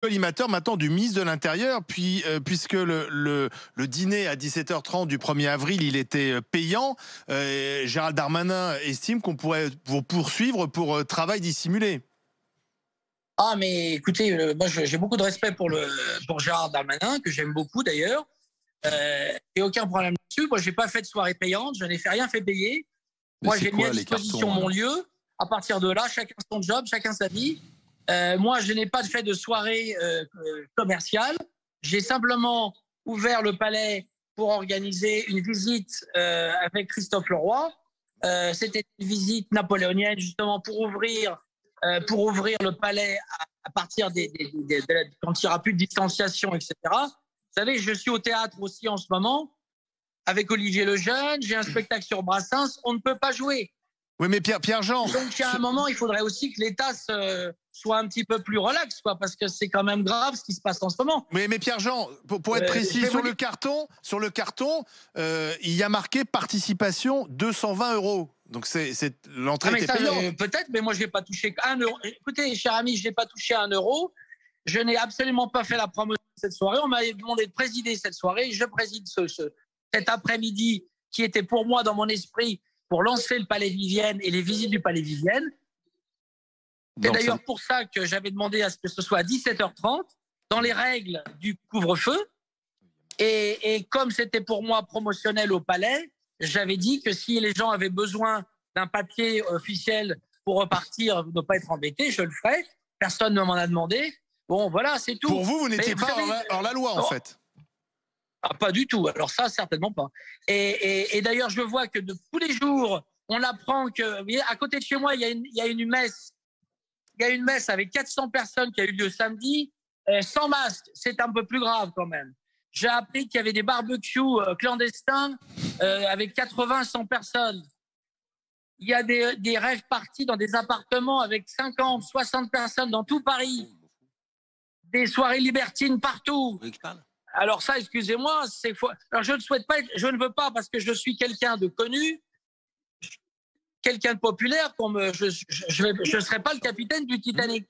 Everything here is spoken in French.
Collimateur maintenant du ministre de l'Intérieur, puis puisque le dîner à 17h30 du 1er avril, il était payant, Gérald Darmanin estime qu'on pourrait vous poursuivre pour travail dissimulé. Ah, mais écoutez, moi j'ai beaucoup de respect pour Gérard Darmanin, que j'aime beaucoup d'ailleurs. Et aucun problème là-dessus. Moi, j'ai pas fait de soirée payante, je n'ai rien fait payer. Moi, j'ai mis à disposition mon lieu. À partir de là, chacun son job, chacun sa vie. Moi, je n'ai pas fait de soirée commerciale. J'ai simplement ouvert le palais pour organiser une visite avec Christophe Leroy. C'était une visite napoléonienne justement pour ouvrir le palais à partir quand il n'y aura plus de distanciation, etc. Vous savez, je suis au théâtre aussi en ce moment avec Olivier Lejeune. J'ai un spectacle sur Brassens. On ne peut pas jouer. Oui, mais Pierre-Jean... Donc, à un moment, il faudrait aussi que l'État soit un petit peu plus relax, quoi, parce que c'est quand même grave ce qui se passe en ce moment. Mais Pierre-Jean, pour être précis, sur le carton, il y a marqué participation 220 €. Donc, l'entrée était payante. Peut-être, mais moi, je n'ai pas touché 1 euro. Écoutez, cher ami, je n'ai pas touché 1 euro. Je n'ai absolument pas fait la promotion de cette soirée. On m'a demandé de présider cette soirée. Je préside cet après-midi qui était pour moi dans mon esprit pour lancer le Palais Vivienne et les visites du Palais Vivienne. C'est d'ailleurs pour ça que j'avais demandé à ce que ce soit à 17h30, dans les règles du couvre-feu. Et comme c'était pour moi promotionnel au Palais, j'avais dit que si les gens avaient besoin d'un papier officiel pour repartir, ne pas être embêtés, je le ferais. Personne ne m'en a demandé. Bon, voilà, c'est tout. Pour vous n'étiez pas hors la loi, en fait. Ah, pas du tout. Alors ça, certainement pas. Et d'ailleurs, je vois que de tous les jours, on apprend que, vous voyez, à côté de chez moi, il y a une messe. Il y a une messe avec 400 personnes qui a eu lieu samedi, sans masque. C'est un peu plus grave quand même. J'ai appris qu'il y avait des barbecues clandestins avec 80-100 personnes. Il y a des rêves parties dans des appartements avec 50, 60 personnes dans tout Paris. Des soirées libertines partout. Alors ça, excusez-moi, c'est faux. Alors je ne souhaite pas, je ne veux pas parce que je suis quelqu'un de connu, quelqu'un de populaire, je ne serai pas le capitaine du Titanic.